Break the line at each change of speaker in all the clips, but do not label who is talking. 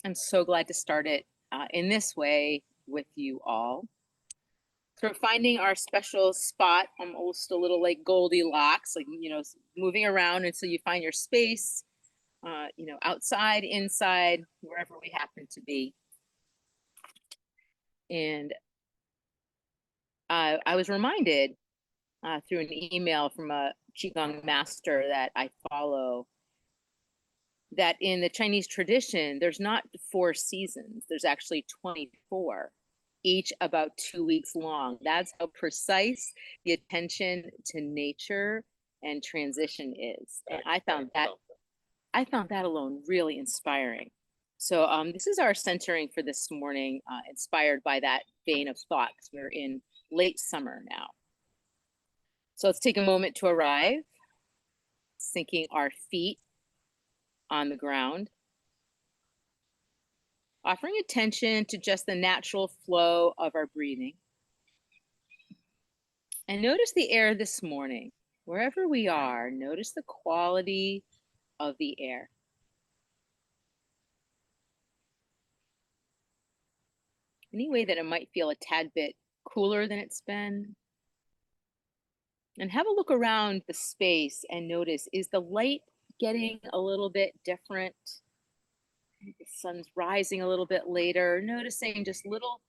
I'm so glad to start it in this way with you all. So we're finding our special spot, almost a little like Goldilocks, like, moving around until you find your space, outside, inside, wherever we happen to be. And I was reminded through an email from a Qigong master that I follow that in the Chinese tradition, there's not 4 seasons, there's actually 24, each about 2 weeks long. That's how precise the attention to nature and transition is. And I found that alone really inspiring. So this is our centering for this morning, inspired by that vein of thought, because we're in late summer now. So let's take a moment to arrive, sinking our feet on the ground, offering attention to just the natural flow of our breathing. And notice the air this morning. Wherever we are, notice the quality of the air. Any way that it might feel a tad bit cooler than it's been. And have a look around the space and notice, is the light getting a little bit different? The sun's rising a little bit later, noticing just little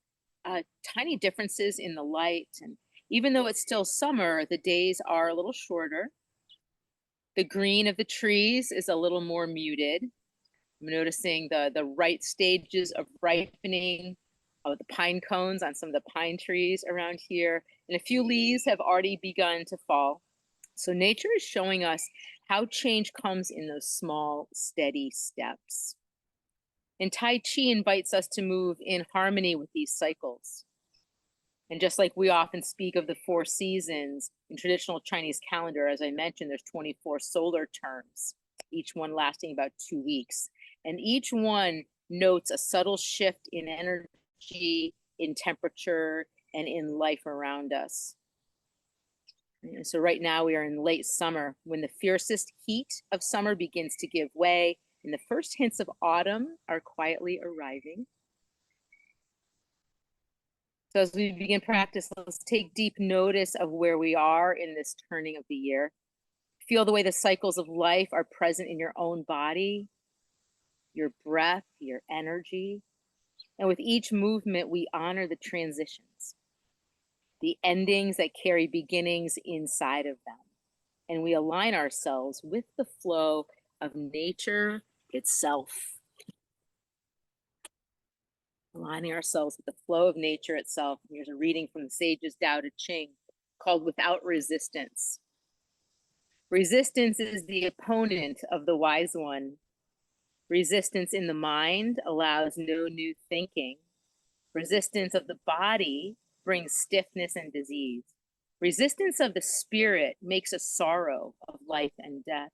tiny differences in the light. And even though it's still summer, the days are a little shorter. The green of the trees is a little more muted. I'm noticing the right stages of ripening of the pine cones on some of the pine trees around here. And a few leaves have already begun to fall. So nature is showing us how change comes in those small, steady steps. And Tai Chi invites us to move in harmony with these cycles. And just like we often speak of the 4 seasons in traditional Chinese calendar, as I mentioned, there's 24 solar terms, each one lasting about 2 weeks. And each one notes a subtle shift in energy, in temperature, and in life around us. And so right now we are in late summer, when the fiercest heat of summer begins to give way, and the first hints of autumn are quietly arriving. So as we begin practice, let's take deep notice of where we are in this turning of the year. Feel the way the cycles of life are present in your own body, your breath, your energy. And with each movement, we honor the transitions, the endings that carry beginnings inside of them. And we align ourselves with the flow of nature itself. Aligning ourselves with the flow of nature itself. And here's a reading from the Sage's Tao Te Ching called Without Resistance. Resistance is the opponent of the wise one. Resistance in the mind allows no new thinking. Resistance of the body brings stiffness and disease. Resistance of the spirit makes a sorrow of life and death.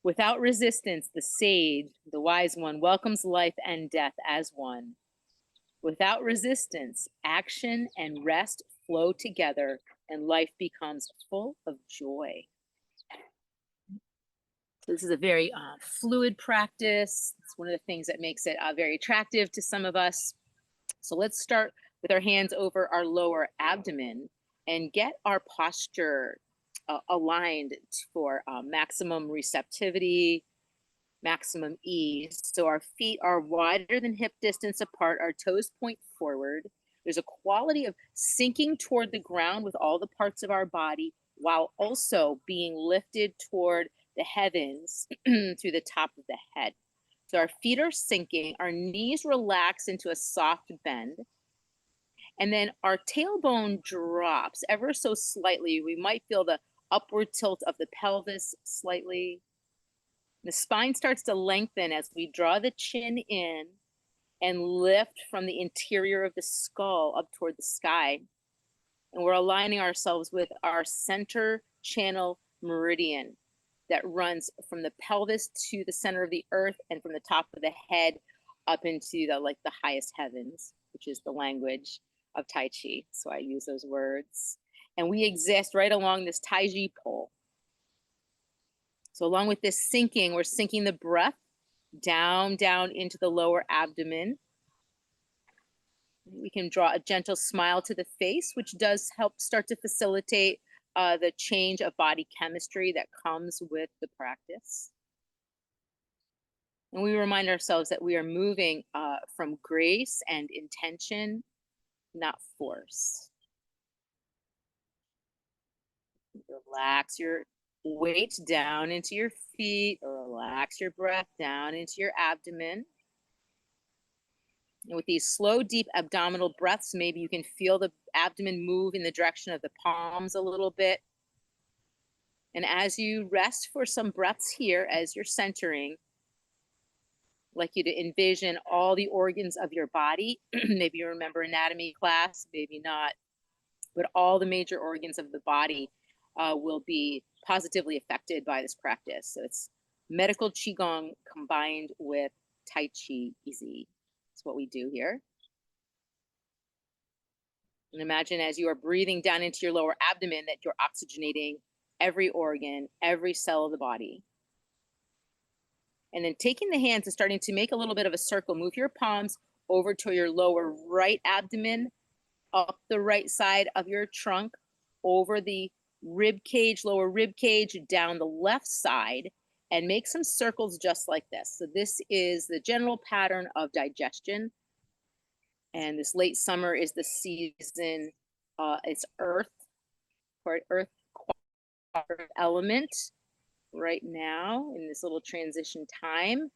Without resistance, the sage, the wise one, welcomes life and death as one. Without resistance, action and rest flow together and life becomes full of joy. So this is a very fluid practice. It's one of the things that makes it very attractive to some of us. So let's start with our hands over our lower abdomen and get our posture aligned for maximum receptivity, maximum ease. So our feet are wider than hip distance apart, our toes point forward. There's a quality of sinking toward the ground with all the parts of our body while also being lifted toward the heavens through the top of the head. So our feet are sinking, our knees relax into a soft bend, and then our tailbone drops ever so slightly. We might feel the upward tilt of the pelvis slightly. The spine starts to lengthen as we draw the chin in and lift from the interior of the skull up toward the sky. And we're aligning ourselves with our center channel meridian that runs from the pelvis to the center of the earth and from the top of the head up into the highest heavens, which is the language of Tai Chi. So I use those words. And we exist right along this Tai Chi pole. So along with this sinking, we're sinking the breath down into the lower abdomen. We can draw a gentle smile to the face, which does help start to facilitate the change of body chemistry that comes with the practice. And we remind ourselves that we are moving from grace and intention, not force. Relax your weight down into your feet, or relax your breath down into your abdomen. And with these slow, deep abdominal breaths, maybe you can feel the abdomen move in the direction of the palms a little bit. And as you rest for some breaths here, as you're centering, I'd like you to envision all the organs of your body. Maybe you remember anatomy class, maybe not, but all the major organs of the body will be positively affected by this practice. So it's medical Qigong combined with Tai Chi easy. That's what we do here. And imagine as you are breathing down into your lower abdomen that you're oxygenating every organ, every cell of the body. And then taking the hands and starting to make a little bit of a circle, move your palms over to your lower right abdomen, up the right side of your trunk, over the rib cage, lower rib cage, down the left side, and make some circles just like this. So this is the general pattern of digestion. And this late summer is the season, it's earth element right now in this little transition time.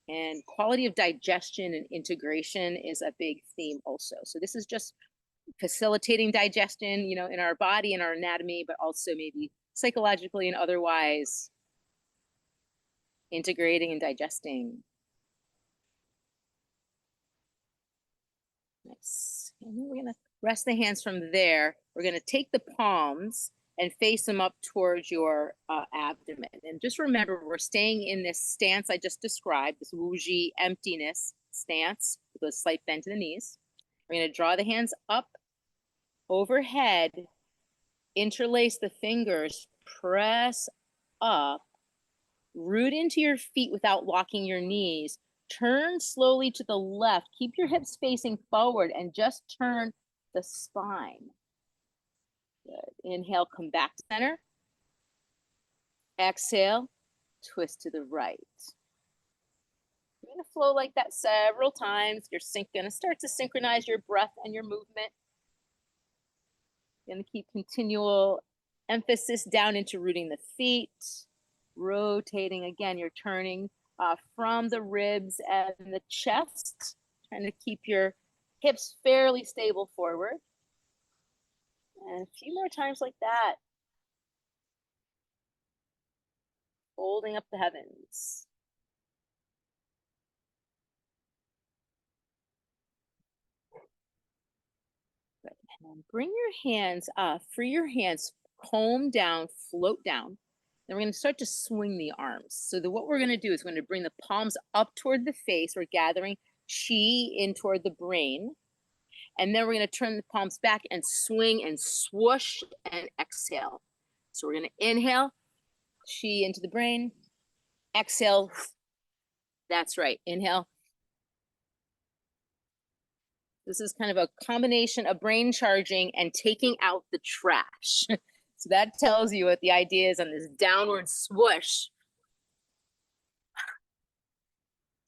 And quality of digestion and integration is a big theme also. So this is just facilitating digestion, you know, in our body and our anatomy, but also maybe psychologically and otherwise integrating and digesting. Nice. And then we're gonna rest the hands from there. We're gonna take the palms and face them up towards your abdomen. And just remember, we're staying in this stance I just described, this wuji emptiness stance with a slight bend to the knees. We're gonna draw the hands up overhead, interlace the fingers, press up, root into your feet without locking your knees. Turn slowly to the left. Keep your hips facing forward and just turn the spine. Good. Inhale, come back to center. Exhale, twist to the right. You're going to flow like that several times. You're going to start to synchronize your breath and your movement. You're going to keep continual emphasis down into rooting the feet, rotating again. You're turning from the ribs and the chest, trying to keep your hips fairly stable forward. And a few more times like that. Holding up the heavens. Good. And bring your hands up, free your hands, comb down, float down. Then we're going to start to swing the arms. So what we're going to do is we're going to bring the palms up toward the face. We're gathering chi in toward the brain. And then we're going to turn the palms back and swing and swoosh and exhale. So we're going to inhale, chi into the brain. Exhale. That's right. Inhale. This is kind of a combination of brain charging and taking out the trash. So that tells you what the idea is on this downward swoosh.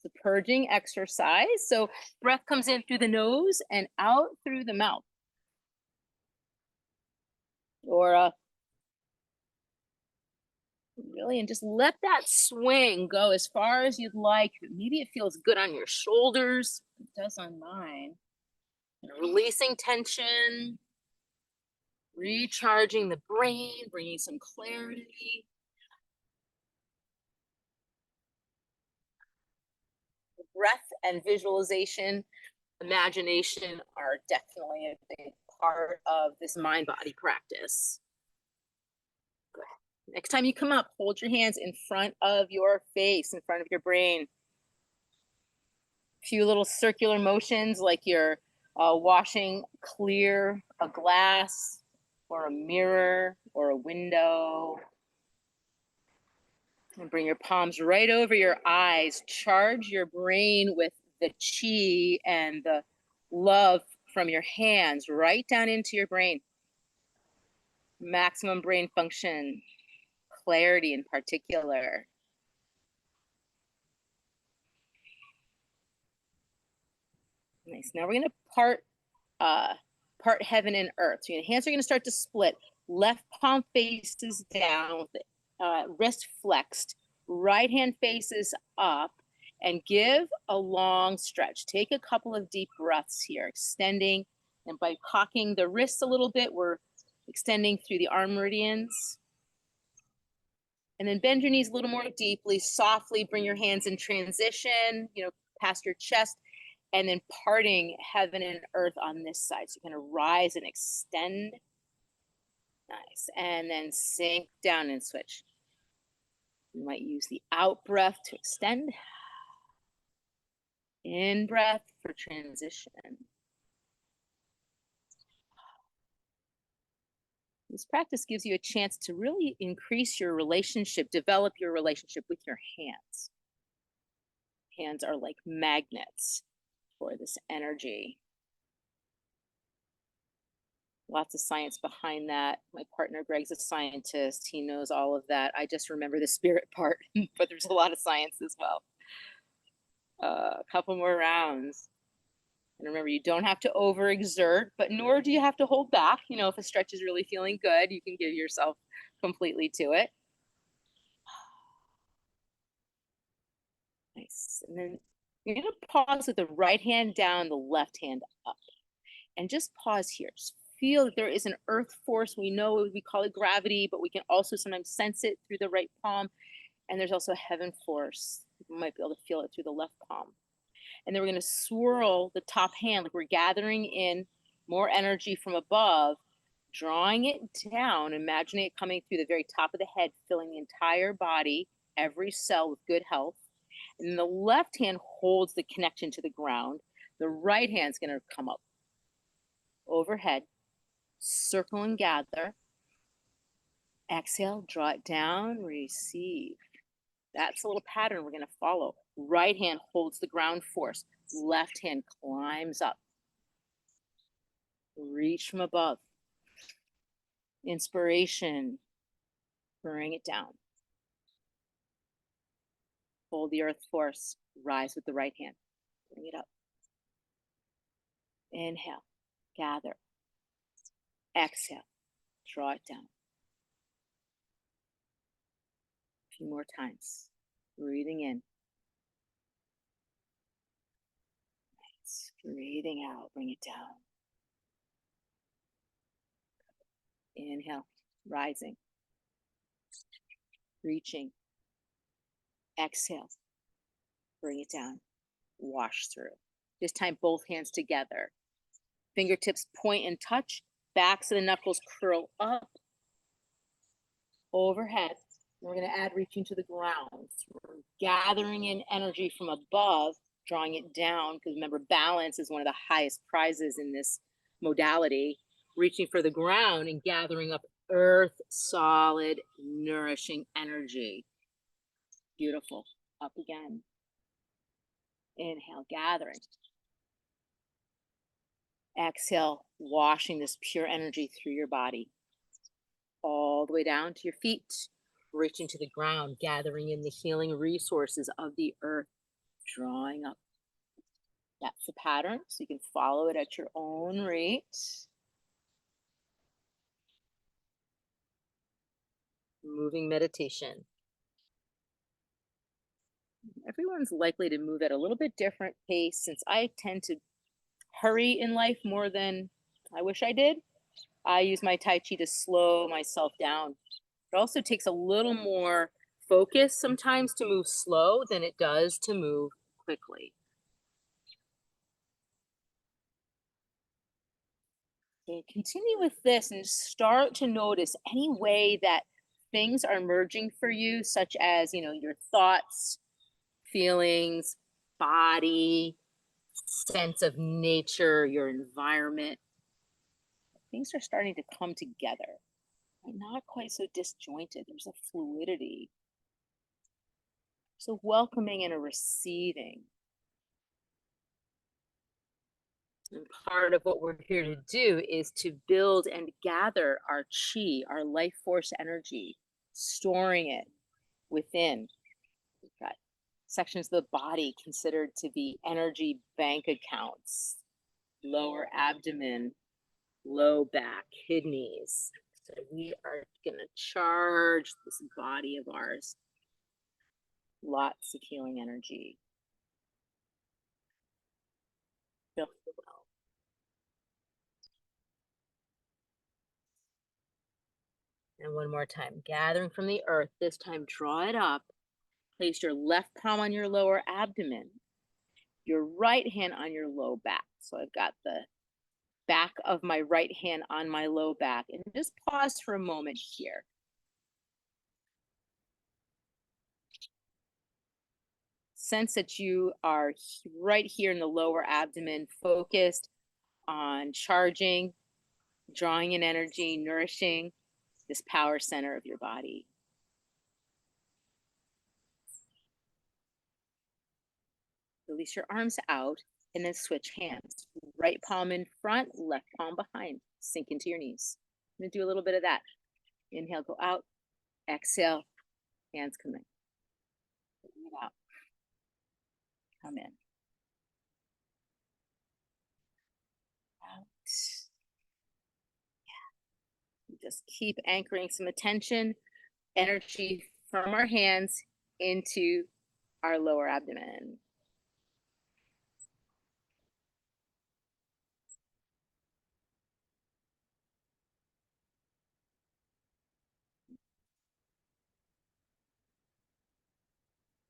It's a purging exercise. So breath comes in through the nose and out through the mouth. Or really, and just let that swing go as far as you'd like. Maybe it feels good on your shoulders. It does on mine. And releasing tension, recharging the brain, bringing some clarity. Breath and visualization, imagination are definitely a big part of this mind-body practice. Good. Next time you come up, hold your hands in front of your face, in front of your brain. A few little circular motions like you're washing clear a glass or a mirror or a window. And bring your palms right over your eyes. Charge your brain with the chi and the love from your hands right down into your brain. Maximum brain function, clarity in particular. Nice. Now we're going to part heaven and earth. So your hands are going to start to split. Left palm faces down, wrist flexed. Right hand faces up, and give a long stretch. Take a couple of deep breaths here, extending, and by cocking the wrists a little bit, we're extending through the arm meridians. And then bend your knees a little more deeply, softly bring your hands in transition, past your chest, and then parting heaven and earth on this side. So you're going to rise and extend. Nice. And then sink down and switch. You might use the out breath to extend. In breath for transition. This practice gives you a chance to really increase your relationship, develop your relationship with your hands. Hands are like magnets for this energy. Lots of science behind that. My partner Greg's a scientist. He knows all of that. I just remember the spirit part, but there's a lot of science as well. A couple more rounds. And remember, you don't have to overexert, but nor do you have to hold back. If a stretch is really feeling good, you can give yourself completely to it. Nice. And then you're going to pause with the right hand down, the left hand up. And just pause here. Just feel that there is an earth force. We know we call it gravity, but we can also sometimes sense it through the right palm. And there's also a heaven force. You might be able to feel it through the left palm. And then we're going to swirl the top hand like we're gathering in more energy from above, drawing it down, imagining it coming through the very top of the head, filling the entire body, every cell with good health. And the left hand holds the connection to the ground. The right hand's going to come up overhead, circle and gather. Exhale, draw it down, receive. That's a little pattern we're going to follow. Right hand holds the ground force. Left hand climbs up. Reach from above. Inspiration. Bring it down. Hold the earth force. Rise with the right hand. Bring it up. Inhale. Gather. Exhale. Draw it down. A few more times. Breathing in. Nice. Breathing out. Bring it down. Inhale. Rising. Reaching. Exhale. Bring it down. Wash through. This time, both hands together. Fingertips point and touch. Backs of the knuckles curl up. Overhead. We're going to add reaching to the ground. So we're gathering in energy from above, drawing it down, because remember, balance is one of the highest prizes in this modality. Reaching for the ground and gathering up earth, solid, nourishing energy. Beautiful. Up again. Inhale, gathering. Exhale, washing this pure energy through your body. All the way down to your feet, reaching to the ground, gathering in the healing resources of the earth, drawing up. That's the pattern, so you can follow it at your own rate. Moving meditation. Everyone's likely to move at a little bit different pace since I tend to hurry in life more than I wish I did. I use my Tai Chi to slow myself down. It also takes a little more focus sometimes to move slow than it does to move quickly. So continue with this and start to notice any way that things are merging for you, such as, your thoughts, feelings, body, sense of nature, your environment. Things are starting to come together. Not quite so disjointed. There's a fluidity. So welcoming and a receiving. And part of what we're here to do is to build and gather our chi, our life force energy, storing it within. We've got sections of the body considered to be energy bank accounts, lower abdomen, low back, kidneys. So we are going to charge this body of ours. Lots of healing energy. Feel well. And one more time, gathering from the earth. This time, draw it up. Place your left palm on your lower abdomen, your right hand on your low back. So I've got the back of my right hand on my low back. And just pause for a moment here. Sense that you are right here in the lower abdomen, focused on charging, drawing in energy, nourishing this power center of your body. Release your arms out and then switch hands. Right palm in front, left palm behind. Sink into your knees. I'm going to do a little bit of that. Inhale, go out. Exhale, hands come in. Out. Come in. Out. Yeah. Just keep anchoring some attention, energy from our hands into our lower abdomen.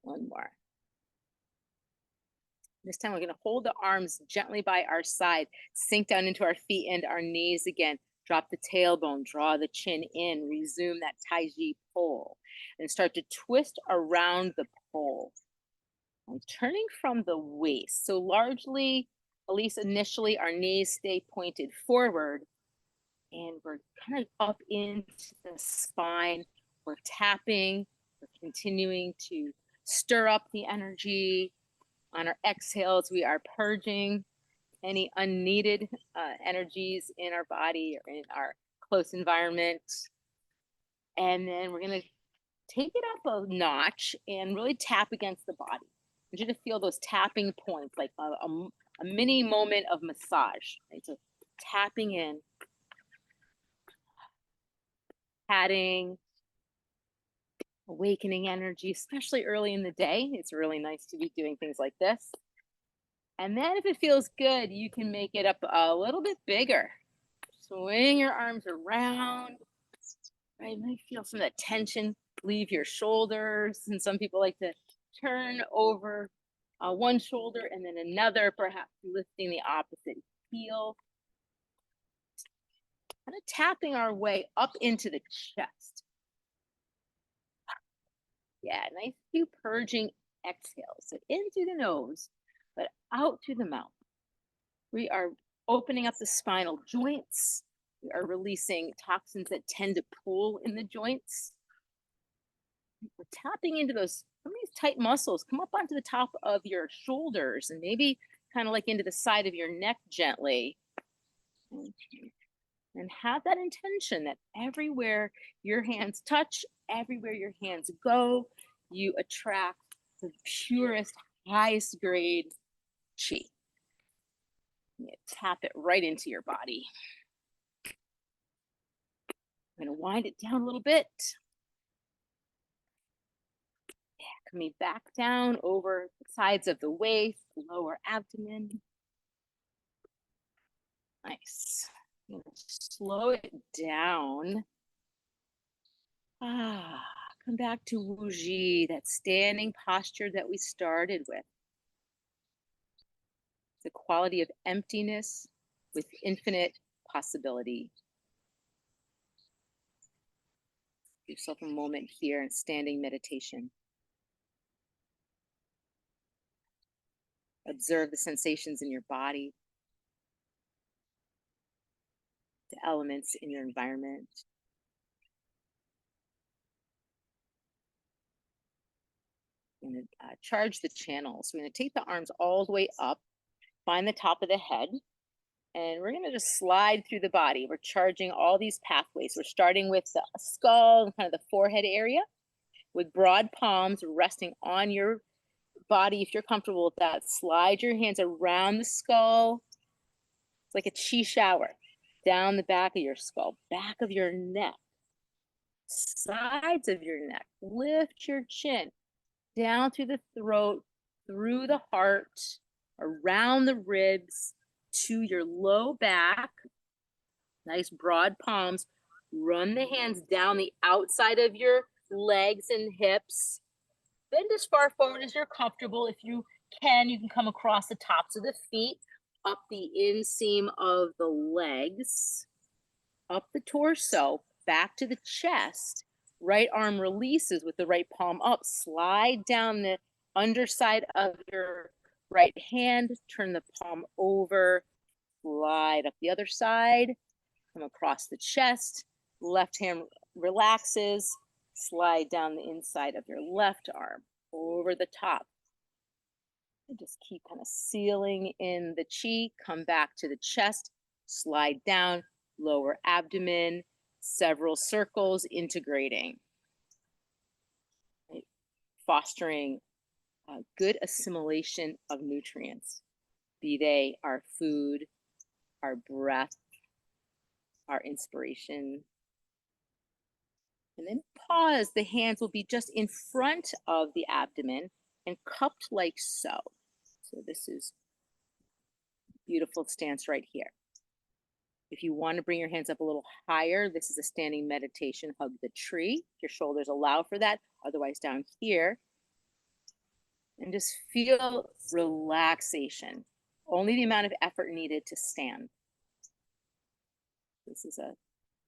One more. This time we're going to hold the arms gently by our side, sink down into our feet and our knees again. Drop the tailbone, draw the chin in, resume that Tai Chi pole, and start to twist around the pole. I'm turning from the waist. So largely, at least initially, our knees stay pointed forward, and we're kind of up into the spine. We're tapping, we're continuing to stir up the energy. On our exhales, we are purging any unneeded energies in our body or in our close environment. And then we're going to take it up a notch and really tap against the body. I want you to feel those tapping points, like a mini moment of massage. Right? So tapping in, patting, awakening energy, especially early in the day. It's really nice to be doing things like this. And then if it feels good, you can make it up a little bit bigger. Swing your arms around. Right, you might feel some of that tension leave your shoulders. And some people like to turn over one shoulder and then another, perhaps lifting the opposite heel. Kind of tapping our way up into the chest. Yeah, nice few purging exhales. So in through the nose, but out through the mouth. We are opening up the spinal joints. We are releasing toxins that tend to pool in the joints. We're tapping into those, some of these tight muscles. Come up onto the top of your shoulders and maybe kind of like into the side of your neck gently. And have that intention that everywhere your hands touch, everywhere your hands go, you attract the purest, highest grade chi. You tap it right into your body. I'm going to wind it down a little bit. Yeah, coming back down over the sides of the waist, lower abdomen. Nice. I'm going to slow it down. Come back to Wuji, that standing posture that we started with. The quality of emptiness with infinite possibility. Give yourself a moment here in standing meditation. Observe the sensations in your body, the elements in your environment. I'm going to charge the channel. So we're going to take the arms all the way up, find the top of the head, and we're going to just slide through the body. We're charging all these pathways. We're starting with the skull and kind of the forehead area with broad palms resting on your body. If you're comfortable with that, slide your hands around the skull. It's like a chi shower. Down the back of your skull, back of your neck, sides of your neck. Lift your chin down through the throat, through the heart, around the ribs, to your low back. Nice broad palms. Run the hands down the outside of your legs and hips. Bend as far forward as you're comfortable. If you can come across the tops of the feet, up the inseam of the legs, up the torso, back to the chest. Right arm releases with the right palm up. Slide down the underside of your right hand. Turn the palm over. Slide up the other side. Come across the chest. Left hand relaxes. Slide down the inside of your left arm over the top. And just keep kind of sealing in the chi. Come back to the chest. Slide down, lower abdomen, several circles, integrating. Right? Fostering good assimilation of nutrients, be they our food, our breath, our inspiration. And then pause. The hands will be just in front of the abdomen and cupped like so. So this is beautiful stance right here. If you want to bring your hands up a little higher, this is a standing meditation. Hug the tree. Your shoulders allow for that. Otherwise, down here. And just feel relaxation. Only the amount of effort needed to stand. This is a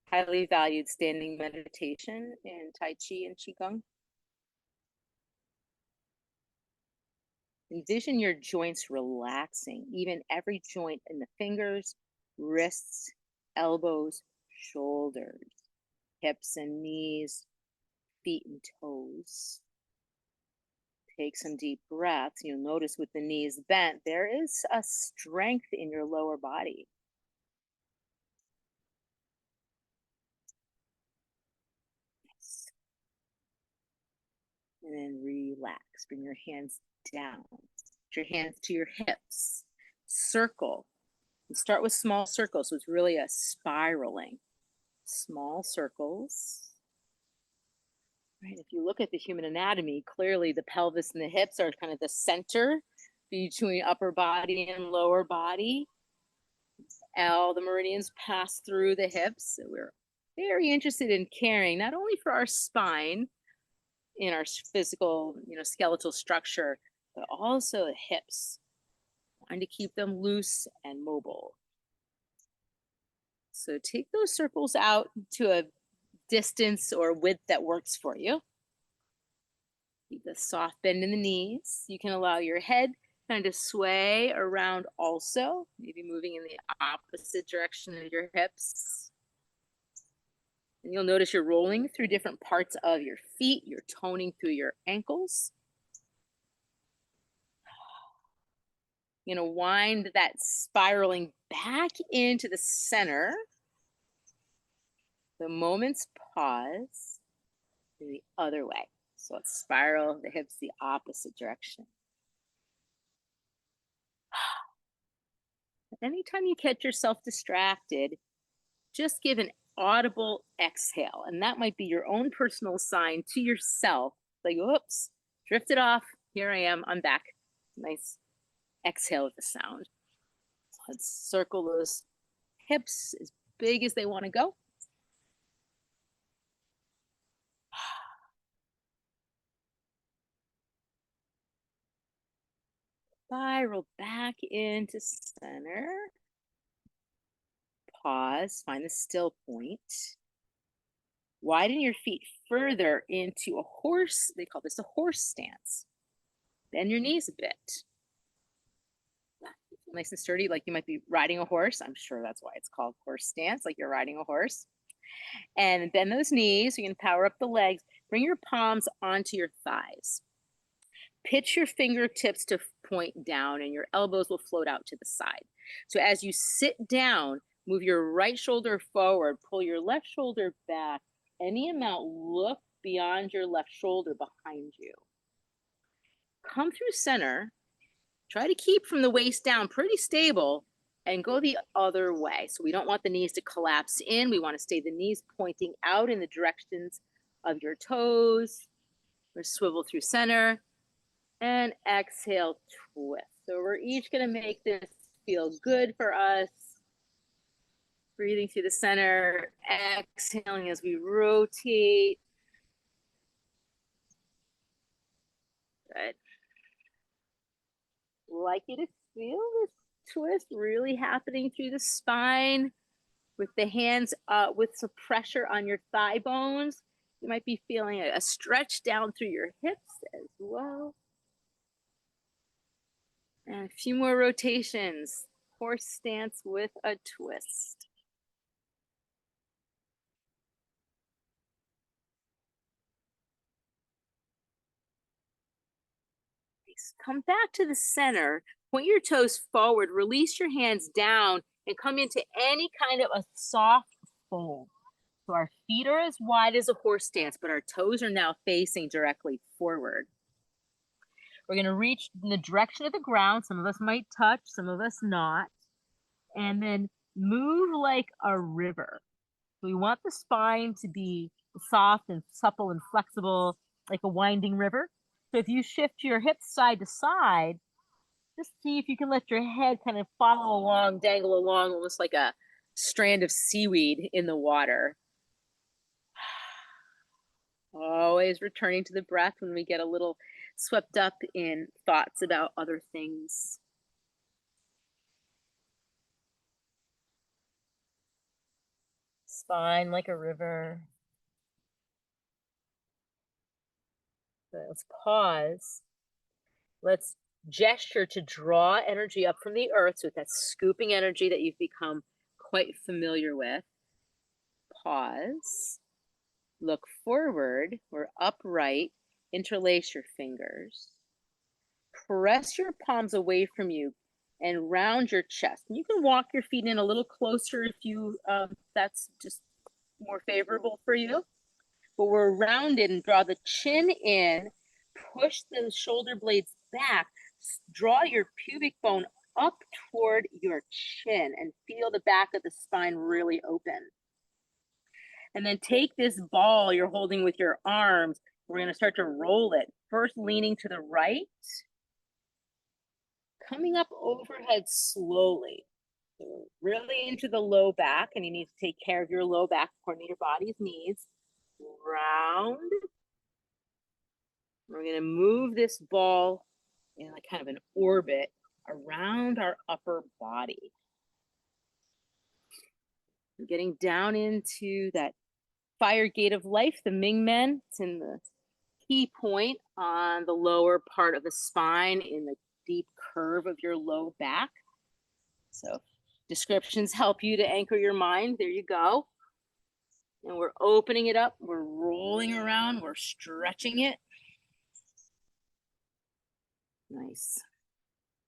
highly valued standing meditation in Tai Chi and Qigong. Envision your joints relaxing, even every joint in the fingers, wrists, elbows, shoulders, hips and knees, feet and toes. Take some deep breaths. You'll notice with the knees bent, there is a strength in your lower body. Yes. And then relax. Bring your hands down. Put your hands to your hips. Circle. And start with small circles. So it's really a spiraling. Small circles. Right. If you look at the human anatomy, clearly the pelvis and the hips are kind of the center between upper body and lower body. All the meridians pass through the hips. So we're very interested in caring not only for our spine in our physical, skeletal structure, but also the hips. Trying to keep them loose and mobile. So take those circles out to a distance or width that works for you. Keep the soft bend in the knees. You can allow your head kind of sway around also, maybe moving in the opposite direction of your hips. And you'll notice you're rolling through different parts of your feet. You're toning through your ankles. Wind that spiraling back into the center. The moment's pause to the other way. So let's spiral the hips the opposite direction. Anytime you catch yourself distracted, just give an audible exhale. And that might be your own personal sign to yourself. Like, whoops, drifted off. Here I am. I'm back. Nice exhale with the sound. Let's circle those hips as big as they want to go. Spiral back into center. Pause, find the still point. Widen your feet further into a horse. They call this a horse stance. Bend your knees a bit. Nice and sturdy, like you might be riding a horse. I'm sure that's why it's called horse stance, like you're riding a horse. And bend those knees. You can power up the legs. Bring your palms onto your thighs. Pitch your fingertips to point down and your elbows will float out to the side. So as you sit down, move your right shoulder forward, pull your left shoulder back. Any amount, look beyond your left shoulder behind you. Come through center. Try to keep from the waist down pretty stable and go the other way. So we don't want the knees to collapse in. We want to stay the knees pointing out in the directions of your toes. Or swivel through center and exhale, twist. So we're each going to make this feel good for us. Breathing through the center, exhaling as we rotate. Good. Like you to feel this twist really happening through the spine with the hands with some pressure on your thigh bones. You might be feeling a stretch down through your hips as well. And a few more rotations. Horse stance with a twist. Come back to the center, point your toes forward, release your hands down, and come into any kind of a soft fold. So our feet are as wide as a horse stance, but our toes are now facing directly forward. We're going to reach in the direction of the ground. Some of us might touch, some of us not. And then move like a river. So we want the spine to be soft and supple and flexible, like a winding river. So if you shift your hips side to side, just see if you can let your head kind of follow along, dangle along, almost like a strand of seaweed in the water. Always returning to the breath when we get a little swept up in thoughts about other things. Spine like a river. So let's pause. Let's gesture to draw energy up from the earth. So that scooping energy that you've become quite familiar with. Pause. Look forward or upright. Interlace your fingers. Press your palms away from you and round your chest. You can walk your feet in a little closer if you that's just more favorable for you. But we're rounded and draw the chin in, push the shoulder blades back, draw your pubic bone up toward your chin and feel the back of the spine really open. And then take this ball you're holding with your arms. We're going to start to roll it. First leaning to the right, coming up overhead slowly. So really into the low back, and you need to take care of your low back according to your body's needs. Round. We're going to move this ball in like kind of an orbit around our upper body. We're getting down into that fire gate of life, the Ming Men. It's in the key point on the lower part of the spine in the deep curve of your low back. So descriptions help you to anchor your mind. There you go. And we're opening it up. We're rolling around. We're stretching it. Nice.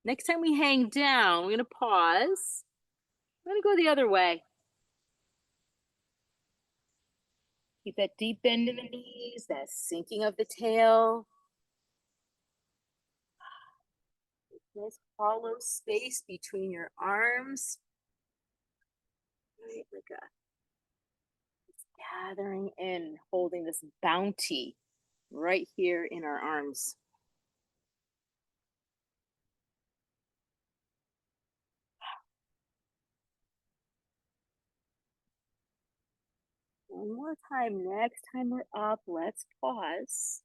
Next time we hang down, we're going to pause. I'm going to go the other way. Keep that deep bend in the knees, that sinking of the tail. Nice hollow space between your arms. Right, like gathering in, holding this bounty right here in our arms. One more time. Next time we're up, let's pause.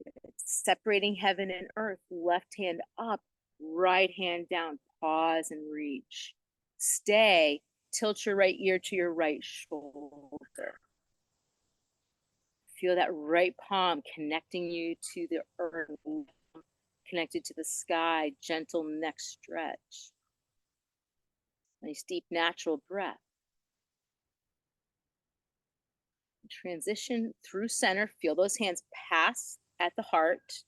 It's separating heaven and earth. Left hand up, right hand down. Pause and reach. Stay. Tilt your right ear to your right shoulder. Feel that right palm connecting you to the earth, connected to the sky. Gentle neck stretch. Nice deep natural breath. Transition through center. Feel those hands pass at the heart.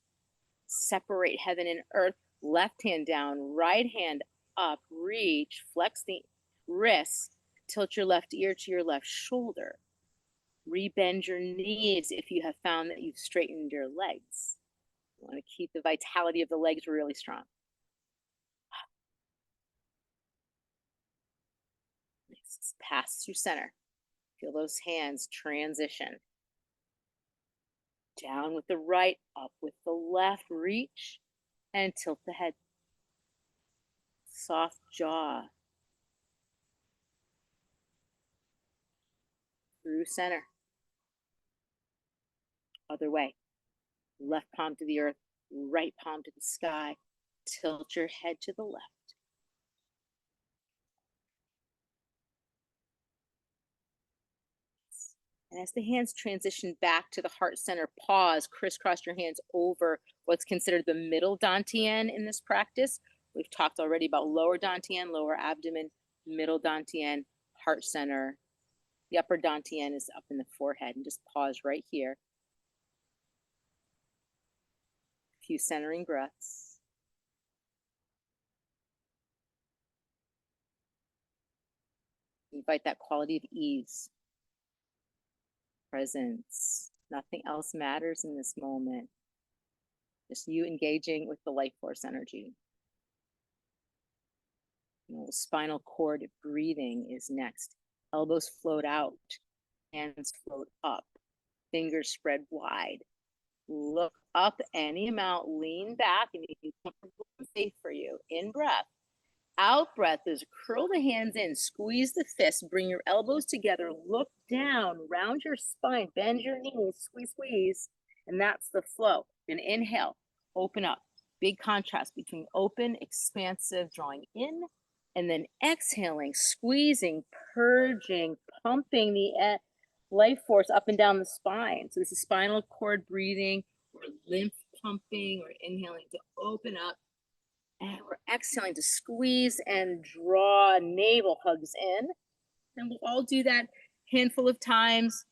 Separate heaven and earth. Left hand down, right hand up, reach, flex the wrists, tilt your left ear to your left shoulder. Rebend your knees if you have found that you've straightened your legs. You want to keep the vitality of the legs really strong. Next, pass through center. Feel those hands transition. Down with the right, up with the left. Reach and tilt the head. Soft jaw. Through center. Other way. Left palm to the earth, right palm to the sky. Tilt your head to the left. And as the hands transition back to the heart center, pause, crisscross your hands over what's considered the middle dantian in this practice. We've talked already about lower dantian, lower abdomen, middle dantian, heart center. The upper dantian is up in the forehead, and just pause right here. A few centering breaths. Invite that quality of ease, presence. Nothing else matters in this moment. Just you engaging with the life force energy. Spinal cord breathing is next. Elbows float out, hands float up, fingers spread wide. Look up any amount, lean back, and you can comfortable and safe for you. In breath. Out breath is curl the hands in, squeeze the fists, bring your elbows together, look down, round your spine, bend your knees, squeeze, squeeze, and that's the flow. And inhale, open up. Big contrast between open, expansive, drawing in, and then exhaling, squeezing, purging, pumping the life force up and down the spine. So this is spinal cord breathing, or lymph pumping, or inhaling to open up. And we're exhaling to squeeze and draw, navel hugs in. And we'll all do that handful of times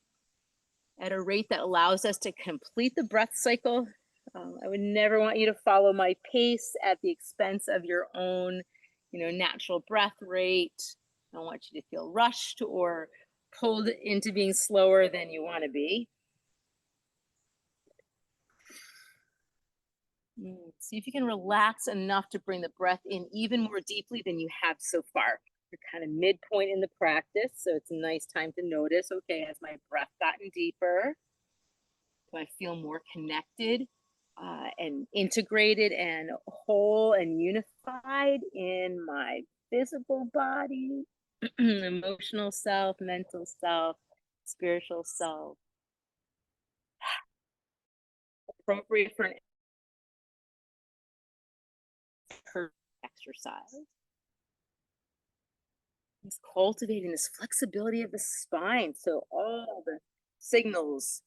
at a rate that allows us to complete the breath cycle. I would never want you to follow my pace at the expense of your own, natural breath rate. I don't want you to feel rushed or pulled into being slower than you want to be. See if you can relax enough to bring the breath in even more deeply than you have so far. You're kind of midpoint in the practice, so it's a nice time to notice, okay, has my breath gotten deeper? Do I feel more connected and integrated and whole and unified in my physical body, emotional self, mental self, spiritual self? Appropriate for an exercise. It's cultivating this flexibility of the spine, so all the signals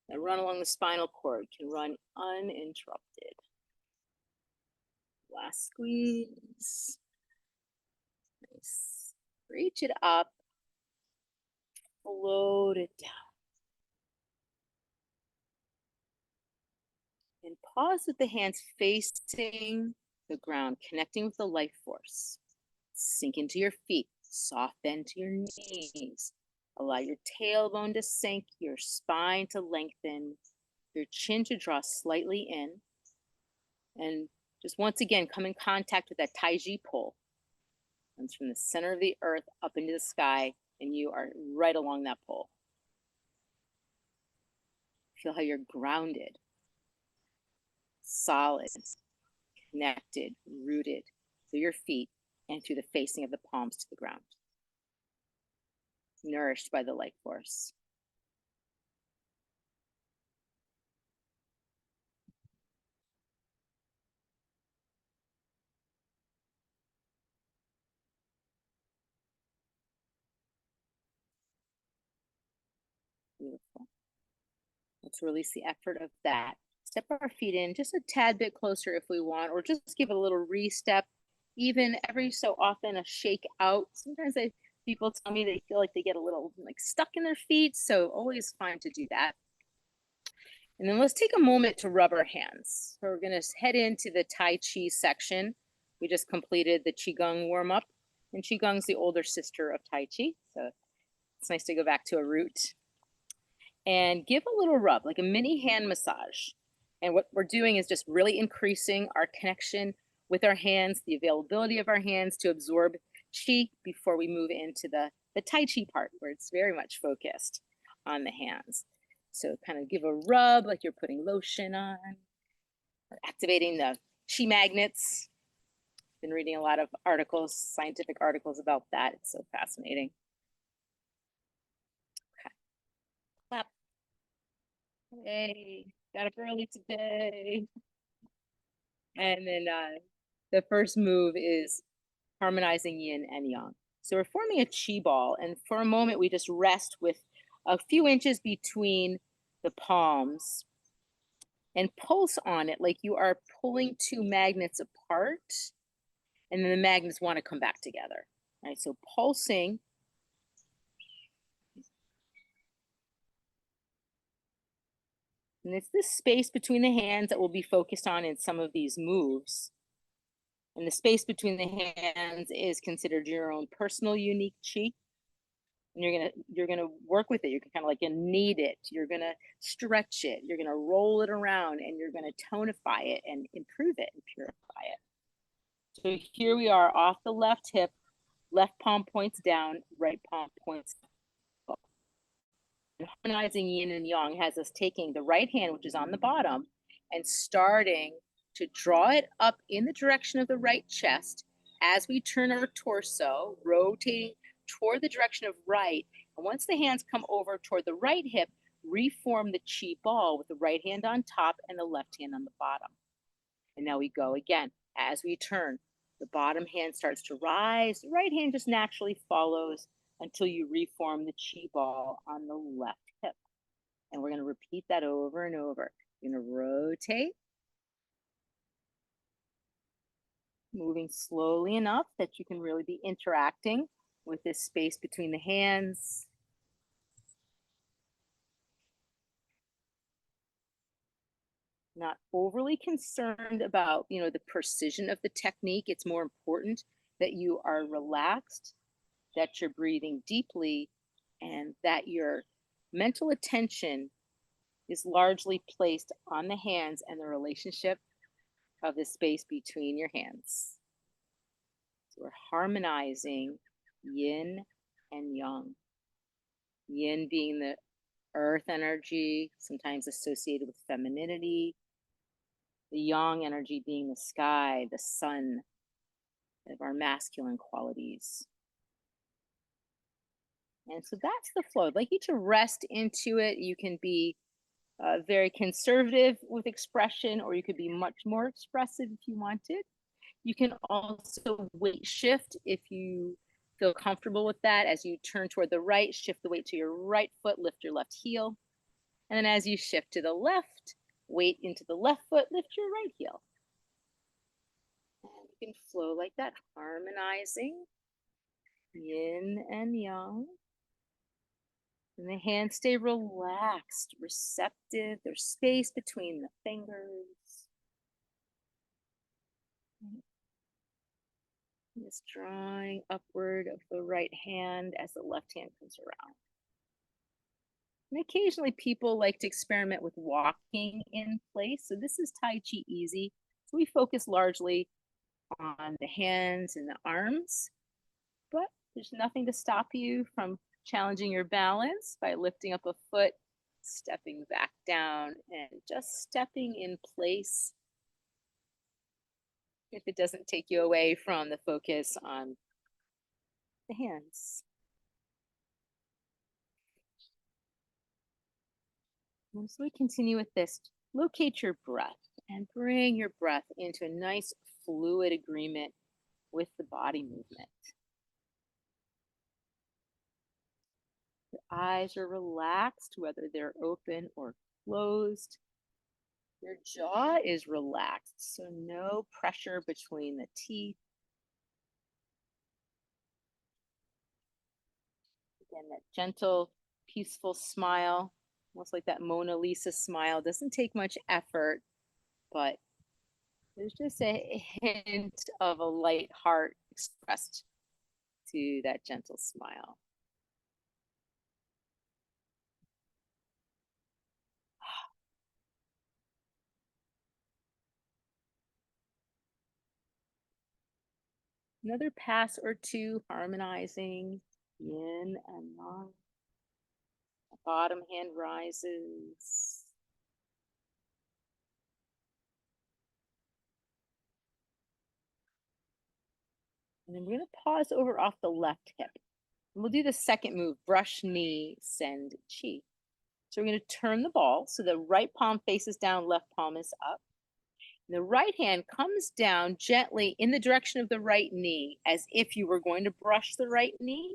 that run along the spinal cord can run uninterrupted. Last squeeze. Nice. Reach it up, float it down. And pause with the hands facing the ground, connecting with the life force. Sink into your feet, soft bend to your knees. Allow your tailbone to sink, your spine to lengthen, your chin to draw slightly in. And just once again, come in contact with that Taiji pull. It's from the center of the earth up into the sky, and you are right along that pole. Feel how you're grounded, solid, connected, rooted through your feet and through the facing of the palms to the ground. Nourished by the life force. Beautiful. Let's release the effort of that. Step our feet in just a tad bit closer if we want, or just give it a little re-step. Even every so often, a shake out. Sometimes people tell me they feel like they get a little stuck in their feet, so always fine to do that. And then let's take a moment to rub our hands. So we're going to head into the Tai Chi section. We just completed the Qigong warm up, and Qigong's the older sister of Tai Chi. So it's nice to go back to a root and give a little rub, like a mini hand massage. And what we're doing is just really increasing our connection with our hands, the availability of our hands to absorb Qi before we move into the Tai Chi part, where it's very much focused on the hands. So kind of give a rub like you're putting lotion on, or activating the Qi magnets. Been reading a lot of articles, scientific articles about that. It's so fascinating. Okay. Clap. Hey, got up early today. And then the first move is harmonizing yin and yang. So we're forming a chi ball, and for a moment we just rest with a few inches between the palms and pulse on it like you are pulling two magnets apart, and then the magnets want to come back together. All right, so pulsing. And it's this space between the hands that we'll be focused on in some of these moves. And the space between the hands is considered your own personal unique chi. And you're gonna work with it. You're kind of like gonna knead it. You're gonna stretch it. You're gonna roll it around, and you're gonna tonify it and improve it and purify it. So here we are off the left hip, left palm points down, right palm points up. Harmonizing yin and yang has us taking the right hand, which is on the bottom, and starting to draw it up in the direction of the right chest as we turn our torso, rotating toward the direction of right. And once the hands come over toward the right hip, reform the chi ball with the right hand on top and the left hand on the bottom. And now we go again. As we turn, the bottom hand starts to rise, the right hand just naturally follows until you reform the chi ball on the left hip. And we're going to repeat that over and over. You're going to rotate, moving slowly enough that you can really be interacting with this space between the hands. Not overly concerned about, the precision of the technique. It's more important that you are relaxed, that you're breathing deeply, and that your mental attention is largely placed on the hands and the relationship of the space between your hands. So we're harmonizing yin and yang. Yin being the earth energy, sometimes associated with femininity. The yang energy being the sky, the sun, of our masculine qualities. And so that's the flow. I'd like you to rest into it. You can be very conservative with expression, or you could be much more expressive if you wanted. You can also weight shift if you feel comfortable with that. As you turn toward the right, shift the weight to your right foot, lift your left heel. And then as you shift to the left, weight into the left foot, lift your right heel. And you can flow like that, harmonizing yin and yang. And the hands stay relaxed, receptive. There's space between the fingers. Just drawing upward of the right hand as the left hand comes around. And occasionally people like to experiment with walking in place. So this is Tai Chi Easy. So we focus largely on the hands and the arms, but there's nothing to stop you from challenging your balance by lifting up a foot, stepping back down, and just stepping in place if it doesn't take you away from the focus on the hands. And so we continue with this. Locate your breath and bring your breath into a nice fluid agreement with the body movement. Your eyes are relaxed, whether they're open or closed. Your jaw is relaxed, so no pressure between the teeth. Again, that gentle, peaceful smile Almost like that Mona Lisa smile. Doesn't take much effort, but there's just a hint of a light heart expressed to that gentle smile. Another pass or two, harmonizing yin and yang. Bottom hand rises. And then we're going to pause over off the left hip. And we'll do the second move, brush knee, send chi. So we're going to turn the ball so the right palm faces down, left palm is up. And the right hand comes down gently in the direction of the right knee, as if you were going to brush the right knee.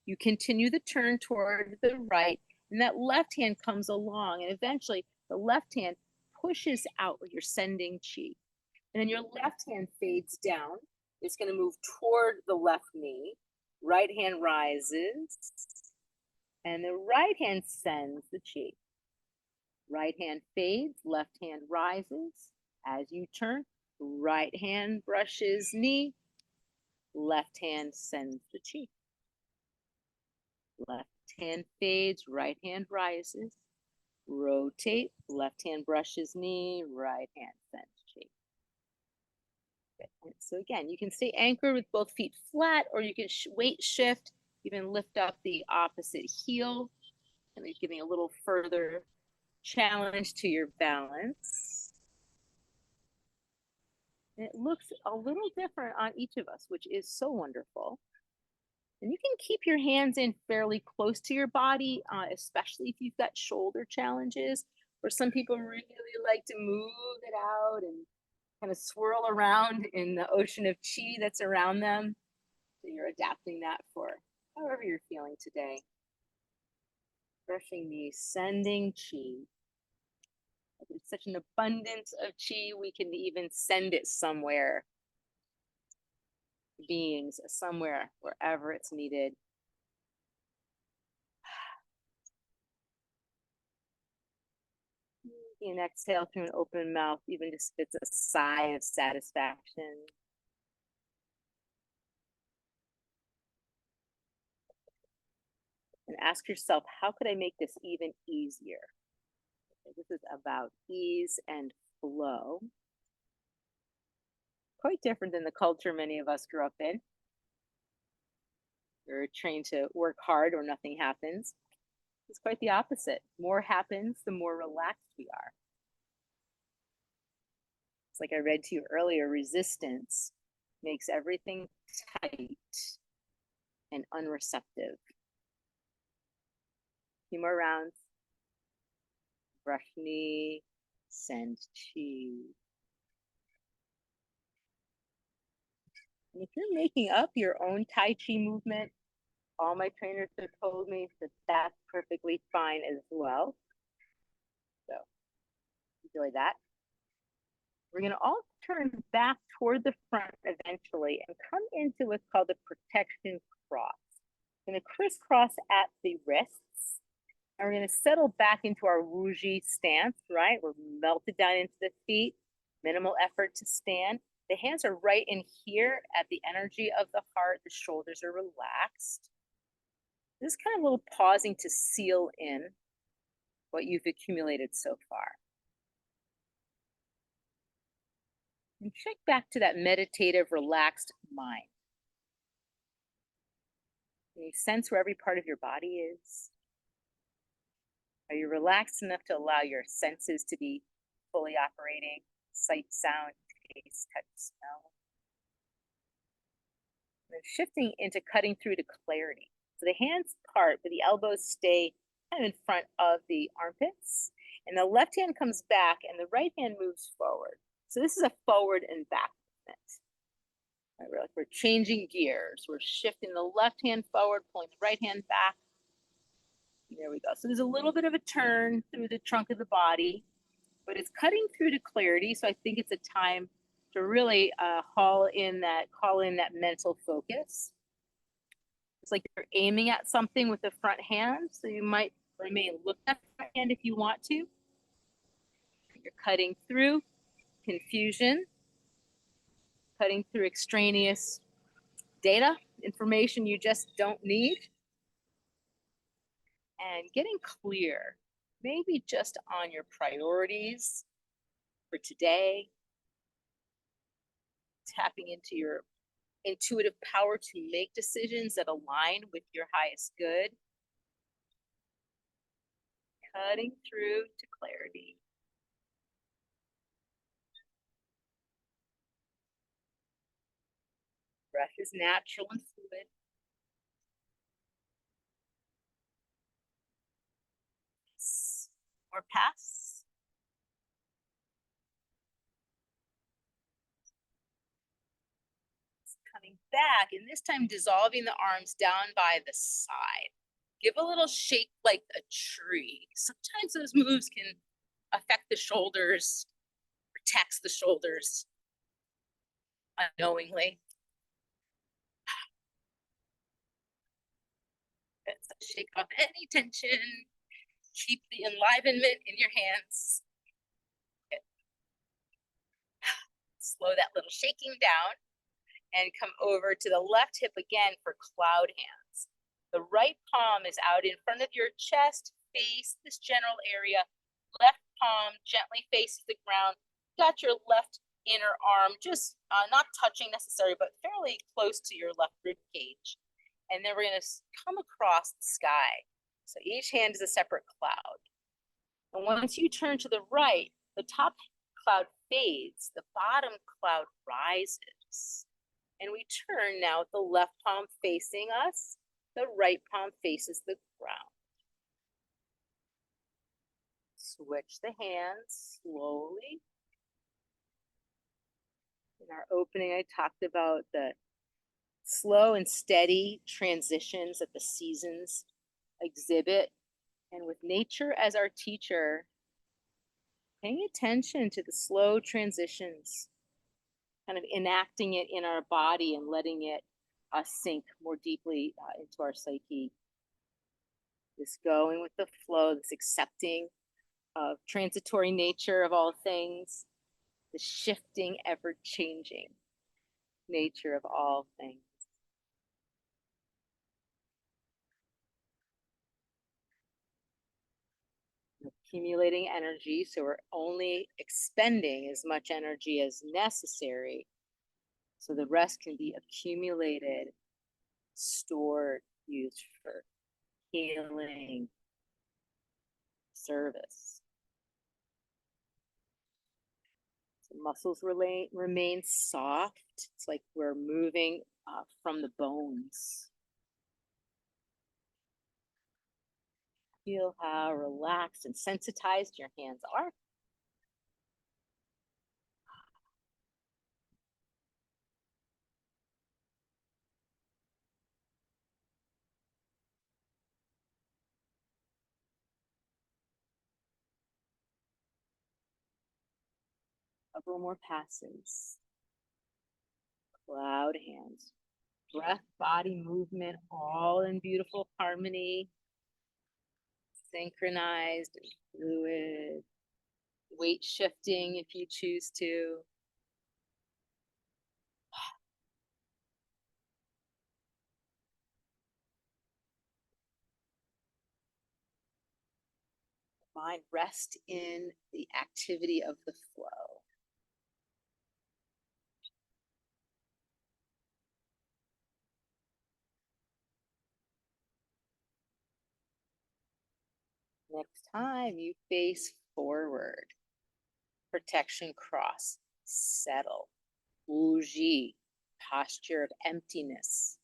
You continue the turn toward the right, and that left hand comes along, and eventually the left hand pushes out where you're sending chi. And then your left hand fades down. It's going to move toward the left knee. Right hand rises, and the right hand sends the chi. Right hand fades, left hand rises. As you turn, right hand brushes knee, left hand sends the chi. Left hand fades, right hand rises. Rotate, left hand brushes knee, right hand sends chi. So again, you can stay anchored with both feet flat, or you can weight shift, even lift up the opposite heel, and giving a little further challenge to your balance. And it looks a little different on each of us, which is so wonderful. And you can keep your hands in fairly close to your body, especially if you've got shoulder challenges, or some people really like to move it out and kind of swirl around in the ocean of chi that's around them. So you're adapting that for however you're feeling today. Brushing knees, sending chi. It's such an abundance of chi, we can even send it somewhere. Beings, somewhere, wherever it's needed. And exhale through an open mouth, even just if it's a sigh of satisfaction. And ask yourself, how could I make this even easier? This is about ease and flow. Quite different than the culture many of us grew up in. We're trained to work hard or nothing happens. It's quite the opposite. More happens, the more relaxed we are. It's like I read to you earlier, resistance makes everything tight and unreceptive. A few more rounds. Brush knee, send chi. And if you're making up your own Tai Chi movement, all my trainers have told me that that's perfectly fine as well. So enjoy that. We're going to all turn back toward the front eventually and come into what's called the protection cross. We're going to crisscross at the wrists. And we're going to settle back into our Wuji stance, right? We're melted down into the feet, minimal effort to stand. The hands are right in here at the energy of the heart. The shoulders are relaxed. This is kind of a little pausing to seal in what you've accumulated so far. And check back to that meditative, relaxed mind. Can you sense where every part of your body is? Are you relaxed enough to allow your senses to be fully operating? Sight, sound, taste, touch, smell. And then shifting into cutting through to clarity. So the hands part, but the elbows stay kind of in front of the armpits. And the left hand comes back and the right hand moves forward. So this is a forward and back movement. Right, we're changing gears. We're shifting the left hand forward, pulling the right hand back. There we go. So there's a little bit of a turn through the trunk of the body, but it's cutting through to clarity. So I think it's a time to really call in that mental focus. It's like you're aiming at something with the front hand. So you might Remain looking at the hand if you want to. You're cutting through confusion, cutting through extraneous data, information you just don't need, and getting clear, maybe just on your priorities for today, tapping into your intuitive power to make decisions that align with your highest good, cutting through to clarity. Breath is natural and fluid. Or pass. Coming back, and this time dissolving the arms down by the side. Give a little shake like a tree. Sometimes those moves can affect the shoulders, or tax the shoulders unknowingly. So shake off any tension. Keep the enlivenment in your hands. Slow that little shaking down and come over to the left hip again for cloud hands. The right palm is out in front of your chest, face this general area. Left palm gently faces the ground. Got your left inner arm just not touching necessarily, but fairly close to your left rib cage. And then we're going to come across the sky. So each hand is a separate cloud. And once you turn to the right, the top cloud fades, the bottom cloud rises. And we turn now with the left palm facing us, the right palm faces the ground. Switch the hands slowly. In our opening, I talked about the slow and steady transitions that the seasons exhibit. And with nature as our teacher, paying attention to the slow transitions, kind of enacting it in our body and letting it sink more deeply into our psyche. This going with the flow, this accepting of transitory nature of all things, the shifting, ever-changing nature of all things. Accumulating energy, so we're only expending as much energy as necessary, so the rest can be accumulated, stored, used for healing, service. So muscles remain soft. It's like we're moving from the bones. Feel how relaxed and sensitized your hands are. A couple more passes. Cloud hands. Breath, body movement, all in beautiful harmony. Synchronized and fluid. Weight shifting if you choose to. Mind rest in the activity of the flow. Next time you face forward. Protection cross. Settle. Wuji. Posture of emptiness.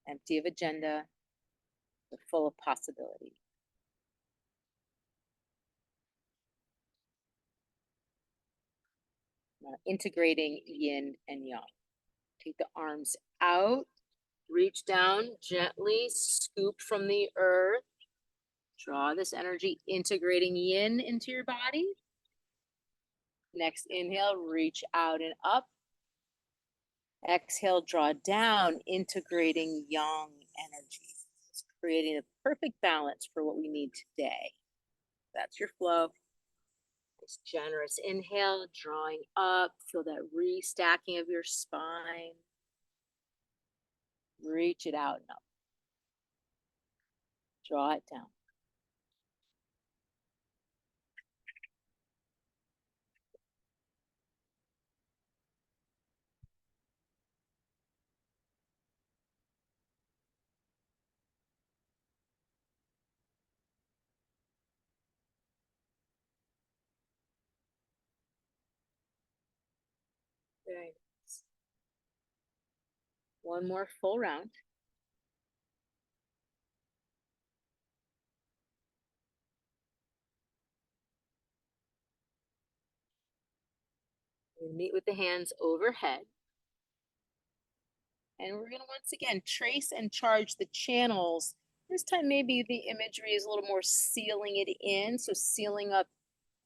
Empty of agenda, but full of possibility. Integrating yin and yang. Take the arms out, reach down gently, scoop from the earth. Draw this energy, integrating yin into your body. Next inhale, reach out and up. Exhale, draw down, integrating yang energy. It's creating a perfect balance for what we need today. That's your flow. This generous inhale, drawing up. Feel that restacking of your spine. Reach it out and up. Draw it down. Very nice. One more full round. We meet with the hands overhead. And we're going to once again trace and charge the channels. This time, maybe the imagery is a little more sealing it in. So sealing up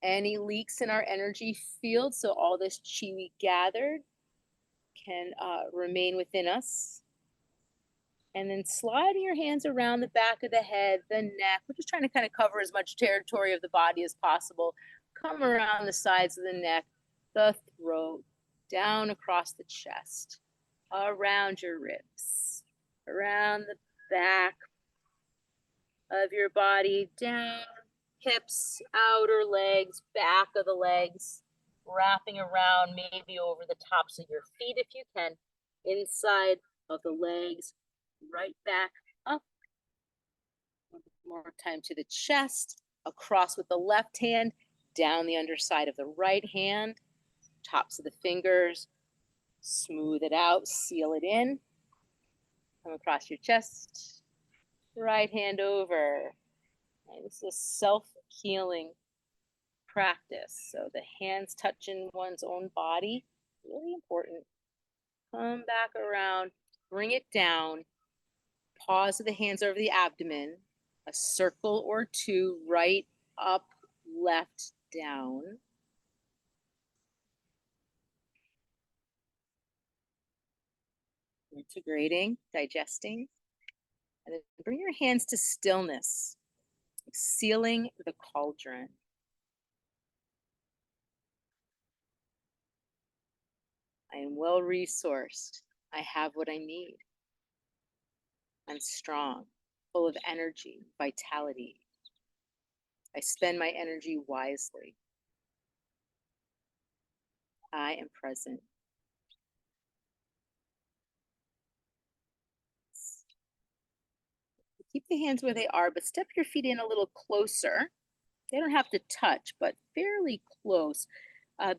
any leaks in our energy field. So all this chi we gathered can remain within us. And then sliding your hands around the back of the head, the neck. We're just trying to kind of cover as much territory of the body as possible. Come around the sides of the neck, the throat, down across the chest, around your ribs, around the back of your body, down, hips, outer legs, back of the legs, wrapping around maybe over the tops of your feet if you can, inside of the legs, right back up. One more time to the chest, across with the left hand, down the underside of the right hand, tops of the fingers, smooth it out, seal it in. Come across your chest, right hand over. And this is a self-healing practice. So the hands touching one's own body, really important. Come back around, bring it down, pause with the hands over the abdomen, a circle or two, right, up, left, down. Integrating, digesting. And then bring your hands to stillness, sealing the cauldron. I am well resourced. I have what I need. I'm strong, full of energy, vitality. I spend my energy wisely. I am present. Keep the hands where they are, but step your feet in a little closer. They don't have to touch, but fairly close.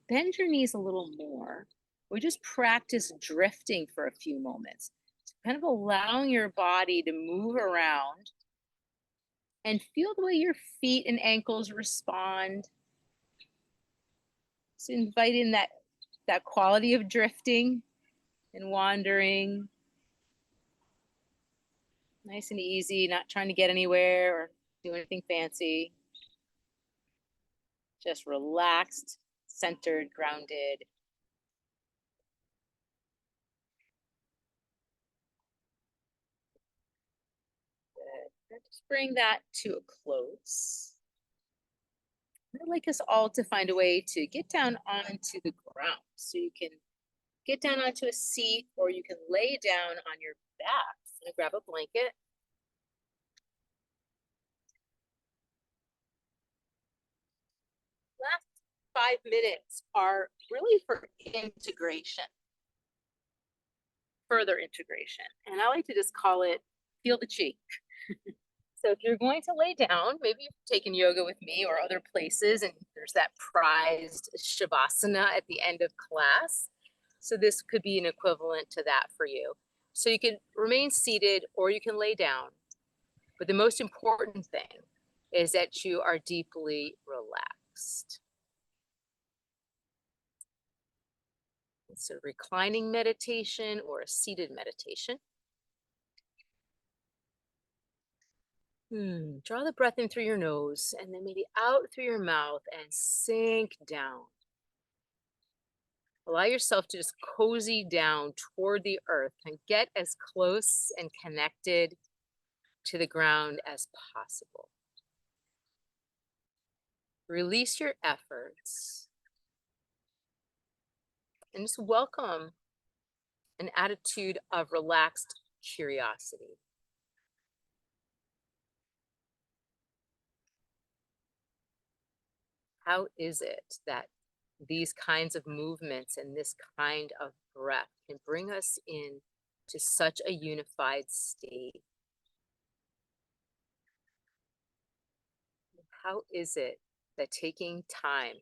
Bend your knees a little more. We just practice drifting for a few moments. So kind of allowing your body to move around and feel the way your feet and ankles respond. So invite in that quality of drifting and wandering. Nice and easy, not trying to get anywhere or do anything fancy. Just relaxed, centered, grounded. Good. Just bring that to a close. I'd like us all to find a way to get down onto the ground. So you can get down onto a seat or you can lay down on your back. So grab a blanket. Last 5 minutes are really for integration, further integration. And I like to just call it feel the chi. So if you're going to lay down, maybe you've taken yoga with me or other places, and there's that prized shavasana at the end of class. So this could be an equivalent to that for you. So you can remain seated or you can lay down. But the most important thing is that you are deeply relaxed. It's a reclining meditation or a seated meditation. Draw the breath in through your nose and then maybe out through your mouth and sink down. Allow yourself to just cozy down toward the earth and get as close and connected to the ground as possible. Release your efforts and just welcome an attitude of relaxed curiosity. How is it that these kinds of movements and this kind of breath can bring us in to such a unified state? How is it that taking time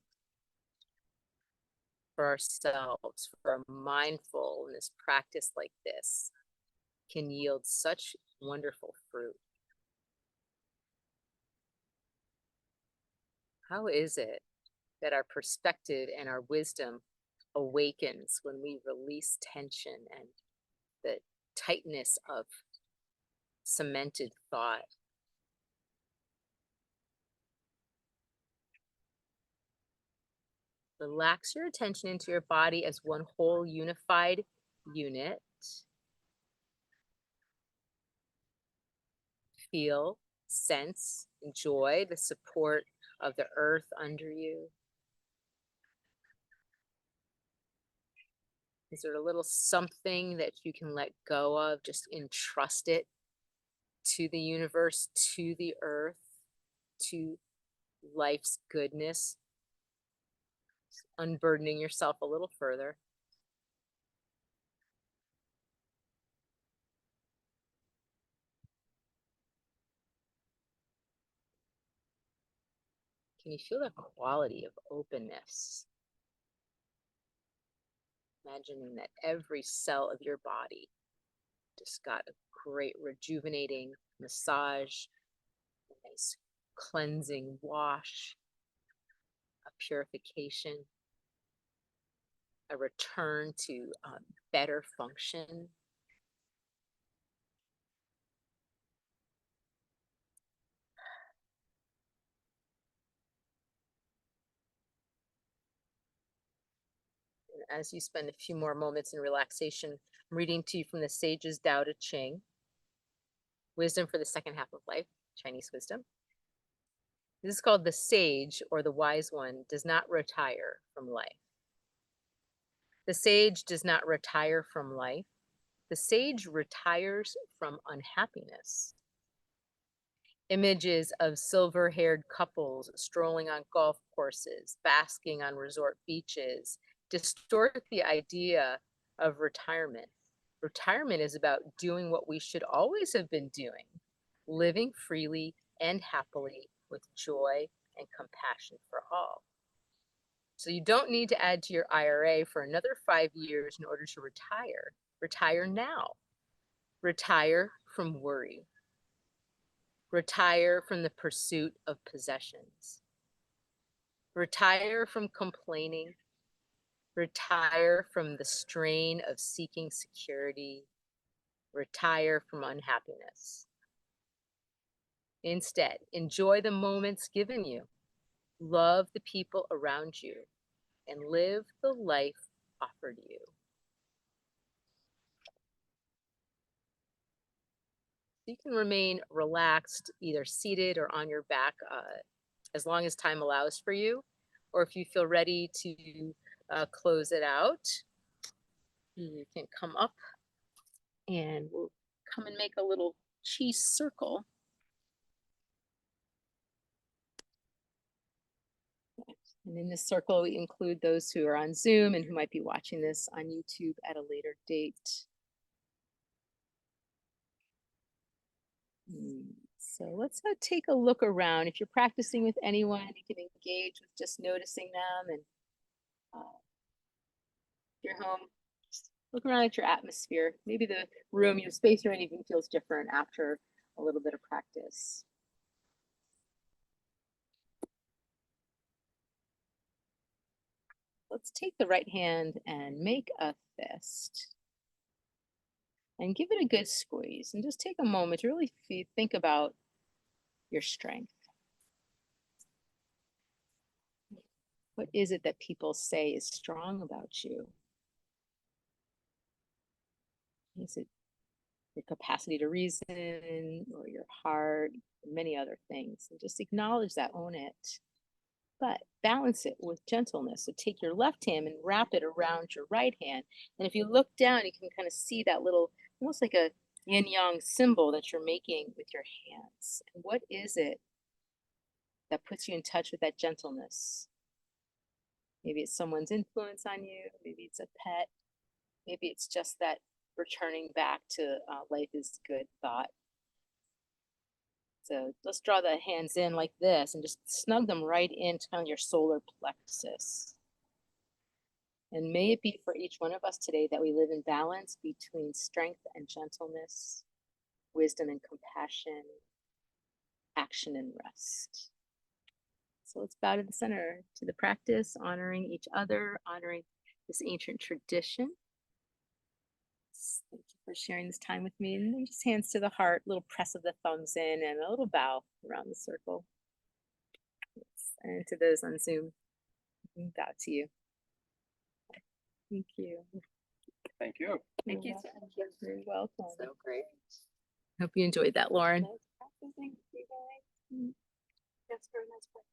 for ourselves, for a mindfulness practice like this, can yield such wonderful fruit? How is it that our perspective and our wisdom awakens when we release tension and the tightness of cemented thought? Relax your attention into your body as one whole unified unit. Feel, sense, enjoy the support of the earth under you. Is there a little something that you can let go of? Just entrust it to the universe, to the earth, to life's goodness, unburdening yourself a little further. Can you feel the quality of openness? Imagining that every cell of your body just got a great rejuvenating massage, a nice cleansing wash, a purification, a return to better function. And as you spend a few more moments in relaxation, I'm reading to you from the Sage's Tao Te Ching, Wisdom for the Second Half of Life, Chinese wisdom. This is called the sage, or the wise one, does not retire from life. The sage does not retire from life. The sage retires from unhappiness. Images of silver-haired couples strolling on golf courses, basking on resort beaches, distort the idea of retirement. Retirement is about doing what we should always have been doing, living freely and happily with joy and compassion for all. So you don't need to add to your IRA for another 5 years in order to retire. Retire now. Retire from worry. Retire from the pursuit of possessions. Retire from complaining. Retire from the strain of seeking security. Retire from unhappiness. Instead, enjoy the moments given you. Love the people around you and live the life offered you. You can remain relaxed, either seated or on your back, as long as time allows for you. Or if you feel ready to close it out, you can come up and we'll come and make a little cheese circle. And in this circle, we include those who are on Zoom and who might be watching this on YouTube at a later date. So let's take a look around. If you're practicing with anyone, you can engage with just noticing them. And if you're home, just look around at your atmosphere. Maybe the room, your space you're in even feels different after a little bit of practice. Let's take the right hand and make a fist. And give it a good squeeze. And just take a moment to really think about your strength. What is it that people say is strong about you? Is it your capacity to reason or your heart, many other things. And just acknowledge that, own it. But balance it with gentleness. So take your left hand and wrap it around your right hand. And if you look down, you can kind of see that little, almost like a yin yang symbol that you're making with your hands. And what is it that puts you in touch with that gentleness? Maybe it's someone's influence on you. Maybe it's a pet. Maybe it's just that returning back to life is good thought. So let's draw the hands in like this and just snug them right into kind of your solar plexus. And may it be for each one of us today that we live in balance between strength and gentleness, wisdom and compassion, action and rest. So let's bow to the center, to the practice, honoring each other, honoring this ancient tradition. Thank you for sharing this time with me. And then just hands to the heart, little press of the thumbs in and a little bow around the circle. And to those on Zoom, bow to you. Thank you.
Thank you.
Thank you. You're welcome.
So great.
Hope you enjoyed that, Lauren.